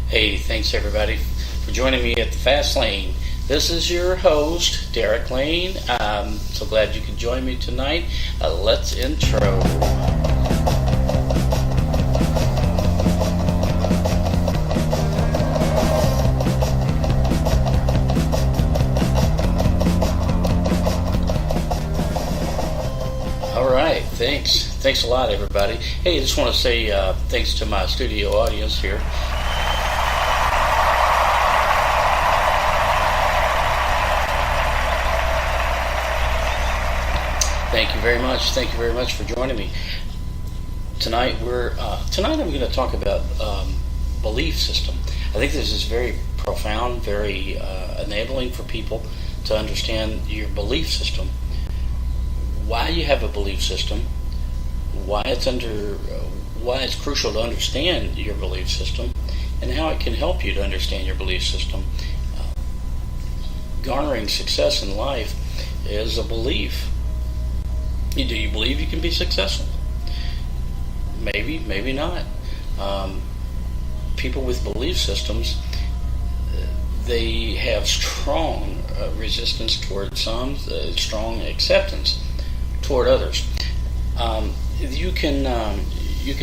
Hey, thanks everybody for joining me at the Fast Lane. This is your host, Derek Lane. I'm so glad you could join me tonight. Let's intro. All right, thanks. Thanks a lot, everybody. Hey, I just want to say thanks to my studio audience here. Thank you very much. Thank you very much for joining me tonight. Tonight I'm going to talk about belief system. I think this is very profound, very enabling for people to understand your belief system, why you have a belief system, why it's crucial to understand your belief system, and how it can help you to understand your belief system. Garnering success in life is a belief. Do you believe you can be successful? Maybe, maybe not. People with belief systems, they have strong resistance toward some, strong acceptance toward others. You can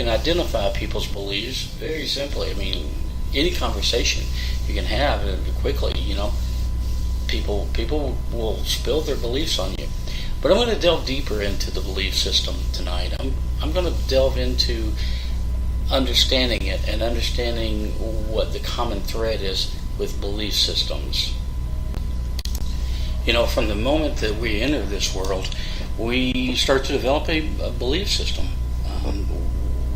identify people's beliefs very simply. I mean, any conversation you can have quickly. People will spill their beliefs on you. But I'm going to delve deeper into the belief system tonight. I'm going to delve into understanding it and understanding what the common thread is with belief systems. From the moment that we enter this world, we start to develop a belief system.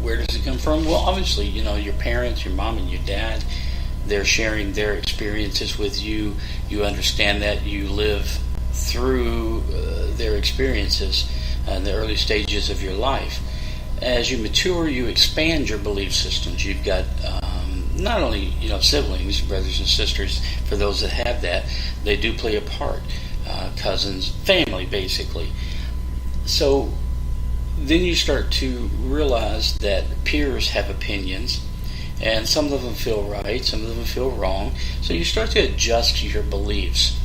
Where does it come from? Well, obviously, your parents, your mom and your dad, they're sharing their experiences with you. You understand that. You live through their experiences in the early stages of your life. As you mature, you expand your belief systems. You've got not only siblings, brothers and sisters. For those that have that, they do play a part. Cousins, family, basically. So then you start to realize that peers have opinions, and some of them feel right, some of them feel wrong. So you start to adjust your beliefs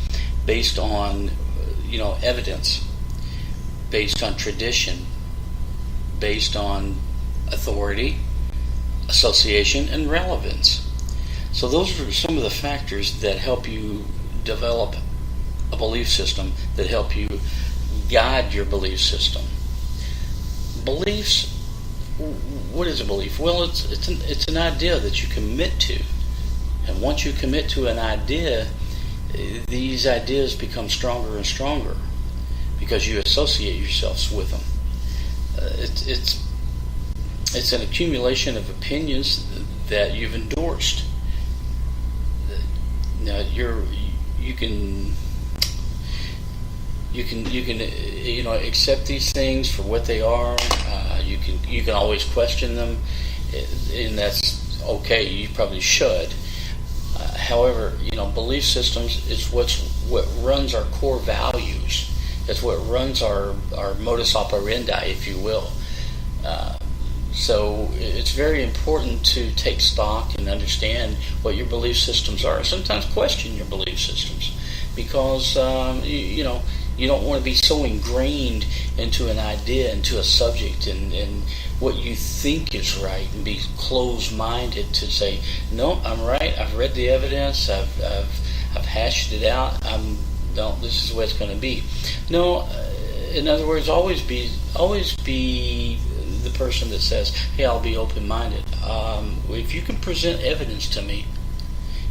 based on evidence, based on tradition, based on authority, association, and relevance. So those are some of the factors that help you develop a belief system, that help you guide your belief system. Beliefs, what is a belief? Well, it's an idea that you commit to. And once you commit to an idea, these ideas become stronger and stronger because you associate yourselves with them. It's an accumulation of opinions that you've endorsed. Now you can accept these things for what they are. You can always question them, and that's okay. You probably should. However, belief systems is what runs our core values. It's what runs our modus operandi, if you will. So it's very important to take stock and understand what your belief systems are. Sometimes question your belief systems because you don't want to be so ingrained into an idea, into a subject, and what you think is right, and be closed-minded to say, no, I'm right. I've read the evidence. I've hashed it out. No, this is what it's going to be. No, in other words, always be the person that says, hey, I'll be open-minded. If you can present evidence to me,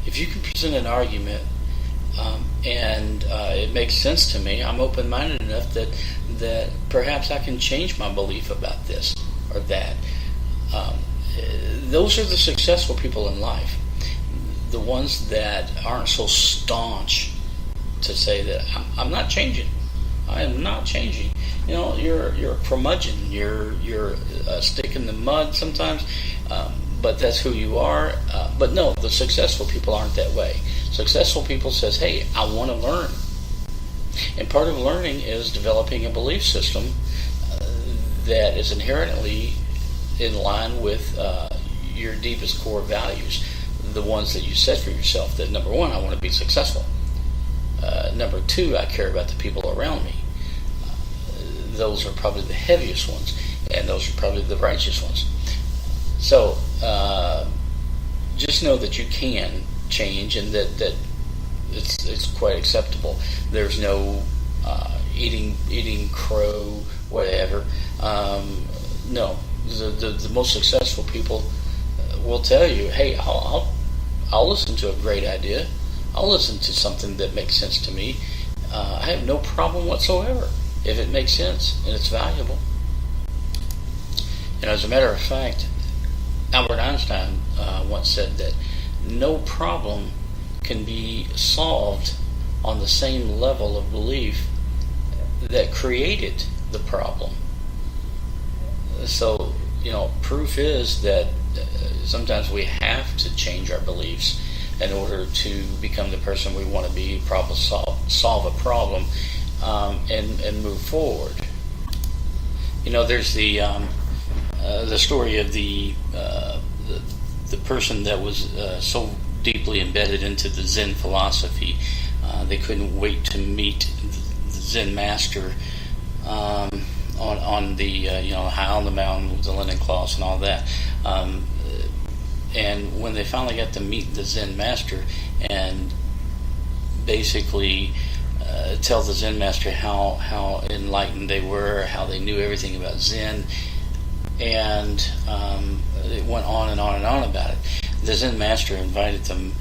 if you can present an argument, and it makes sense to me, I'm open-minded enough that perhaps I can change my belief about this or that. Those are the successful people in life. The ones that aren't so staunch to say that I'm not changing. I am not changing. You're a curmudgeon. You're a stick in the mud sometimes, but that's who you are. But no, the successful people aren't that way. Successful people says, hey, I want to learn. And part of learning is developing a belief system that is inherently in line with your deepest core values. the ones that you set for yourself. That number one, I want to be successful. Number two, I care about the people around me. Those are probably the heaviest ones, and those are probably the righteous ones. So just know that you can change, and that it's quite acceptable. There's no eating crow, whatever. No, the most successful people will tell you, hey, I'll listen to a great idea. I'll listen to something that makes sense to me. I have no problem whatsoever if it makes sense and it's valuable. And as a matter of fact, Albert Einstein once said that no problem can be solved on the same level of belief that created the problem. So, proof is that sometimes we have to change our beliefs in order to become the person we want to be, solve a problem, and move forward. There's the story of the person that was so deeply embedded into the Zen philosophy, they couldn't wait to meet the Zen master on the high on the mountain with the linen cloths and all that. And when they finally got to meet the Zen master and basically tell the Zen master how enlightened they were, how they knew everything about Zen, and it went on and on and on about it. The Zen master invited them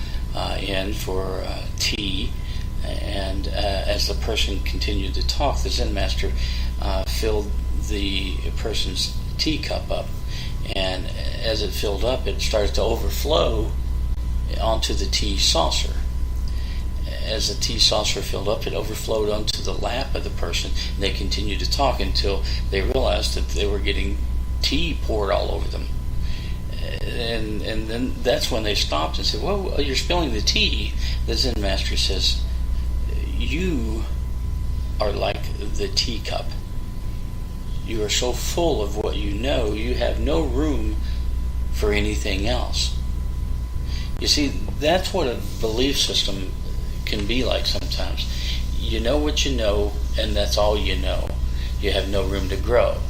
in for tea, and as the person continued to talk, the Zen master filled the person's teacup up. And as it filled up, it started to overflow onto the tea saucer. As the tea saucer filled up, it overflowed onto the lap of the person. And they continued to talk until they realized that they were getting tea poured all over them. And then that's when they stopped and said, well, you're spilling the tea. The Zen master says, you are like the teacup. You are so full of what you know, you have no room for anything else. You see, that's what a belief system can be like sometimes. You know what you know, and that's all you know. You have no room to grow.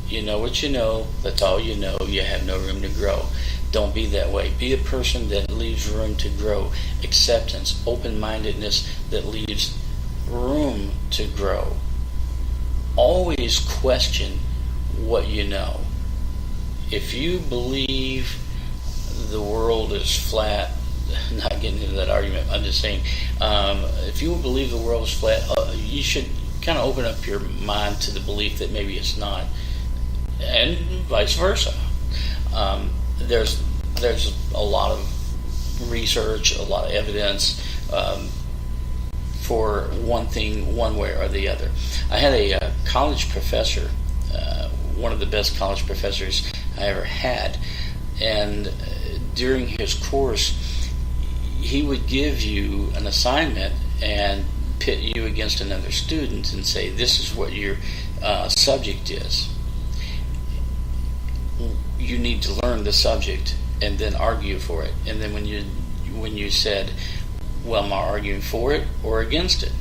You know what you know, that's all you know, you have no room to grow. Don't be that way. Be a person that leaves room to grow. Acceptance, open-mindedness that leaves room to grow. Always question what you know. If you believe the world is flat, not getting into that argument, I'm just saying, if you believe the world is flat, you should kind of open up your mind to the belief that maybe it's not, and vice versa. There's a lot of research, a lot of evidence for one thing, one way or the other. I had a college professor, one of the best college professors I ever had, and during his course, he would give you an assignment and pit you against another student and say, this is what your subject is. You need to learn the subject and then argue for it. And then when you said, well, am I arguing for it or against it?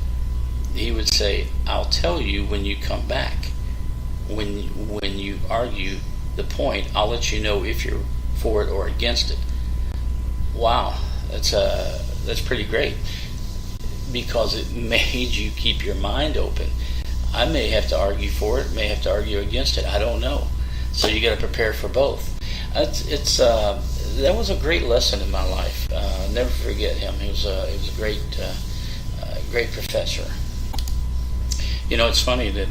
He would say, I'll tell you when you come back. When you argue the point, I'll let you know if you're for it or against it. Wow, that's pretty great, because it made you keep your mind open. I may have to argue for it, may have to argue against it. I don't know. So you got to prepare for both. That was a great lesson in my life. I'll never forget him. He was a great professor. It's funny that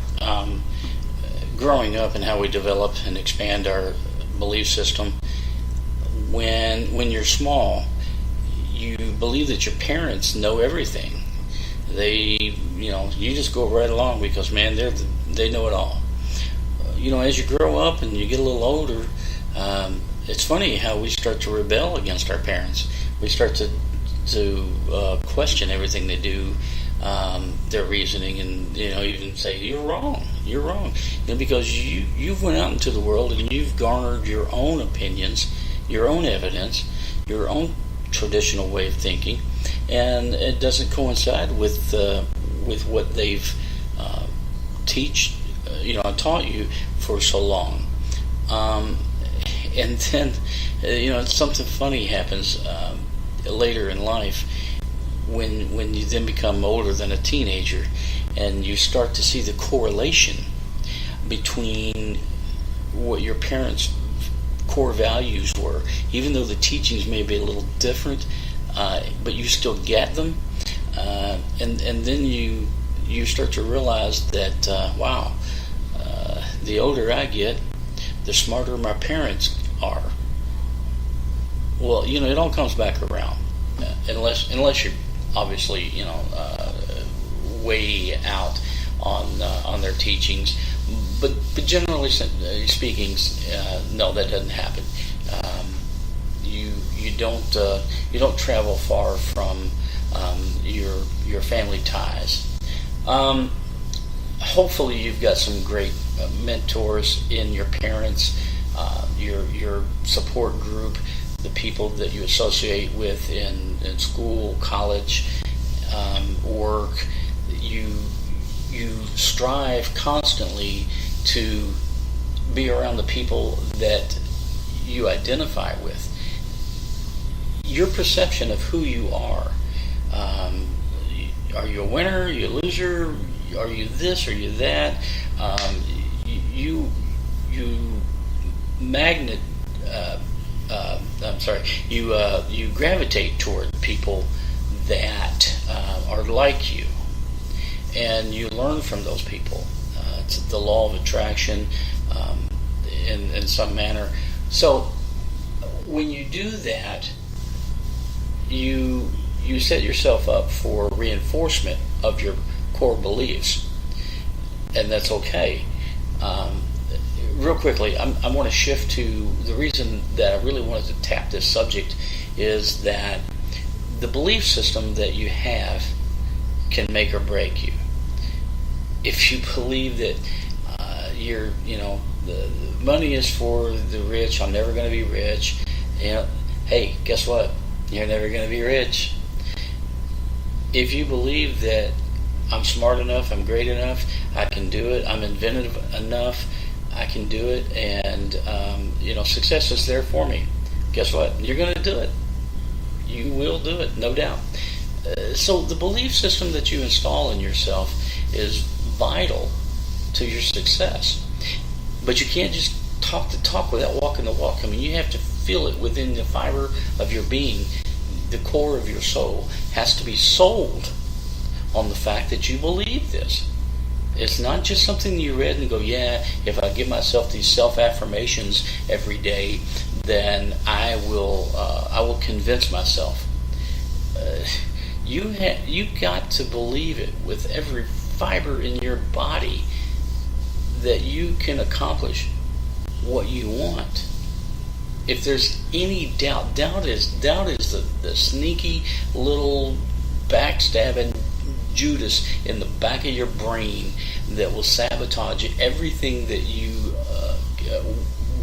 growing up and how we develop and expand our belief system, when you're small, you believe that your parents know everything. You just go right along because, man, they know it all. As you grow up and you get a little older, it's funny how we start to rebel against our parents. We start to question everything they do, their reasoning, and even say you're wrong, because you've went out into the world and you've garnered your own opinions, your own evidence, your own traditional way of thinking, and it doesn't coincide with what they've taught you for so long. And then, something funny happens later in life when you then become older than a teenager, and you start to see the correlation between what your parents' core values were, even though the teachings may be a little different, but you still get them, and then you start to realize that the older I get, the smarter my parents are. Well, it all comes back around, unless you're obviously way out on their teachings. But generally speaking, no, that doesn't happen. You don't travel far from your family ties. Hopefully, you've got some great mentors in your parents, your support group, the people that you associate with in school, college, work. You strive constantly to be around the people that you identify with. Your perception of who you are you a winner? Are you a loser? Are you this? Are you that? You magnet. You gravitate toward people that are like you, and you learn from those people. It's the law of attraction in some manner. So when you do that, you set yourself up for reinforcement of your core beliefs, and that's okay. Real quickly, I want to shift to the reason that I really wanted to tap this subject is that the belief system that you have can make or break you. If you believe that the money is for the rich, I'm never going to be rich. Hey, guess what? You're never going to be rich. If you believe that I'm smart enough, I'm great enough, I can do it, I'm inventive enough, I can do it, and success is there for me. Guess what? You're going to do it. You will do it, no doubt. So the belief system that you install in yourself is vital to your success. But you can't just talk the talk without walking the walk. I mean, you have to feel it within the fiber of your being. The core of your soul has to be sold on the fact that you believe this. It's not just something you read and go, yeah, if I give myself these self-affirmations every day, then I will convince myself. You got to believe it with every fiber in your body that you can accomplish what you want. If there's any doubt is the sneaky little backstabbing Judas in the back of your brain that will sabotage everything that you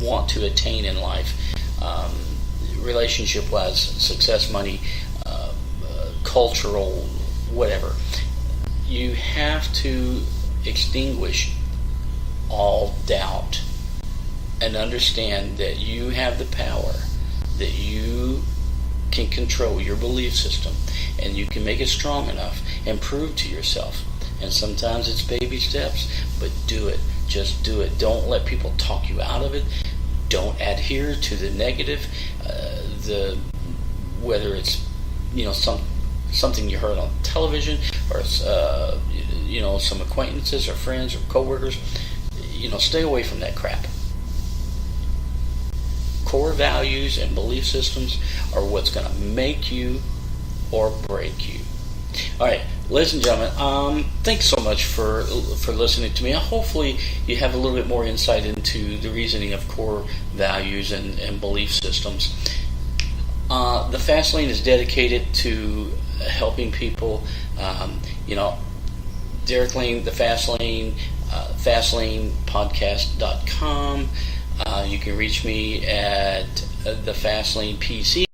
want to attain in life, relationship-wise, success, money, cultural, whatever. You have to extinguish all doubt and understand that you have the power, that you can control your belief system, and you can make it strong enough and prove to yourself. And sometimes it's baby steps, but do it. Just do it. Don't let people talk you out of it. Don't adhere to the negative. Whether it's something you heard on television, or some acquaintances or friends or coworkers. Stay away from that crap. Core values and belief systems are what's going to make you or break you. All right, ladies and gentlemen, thanks so much for listening to me. Hopefully you have a little bit more insight into the reasoning of core values and belief systems. The Fast Lane is dedicated to helping people. Derek Lane, the Fast Lane, fastlanepodcast.com. You can reach me at the Fastlane PC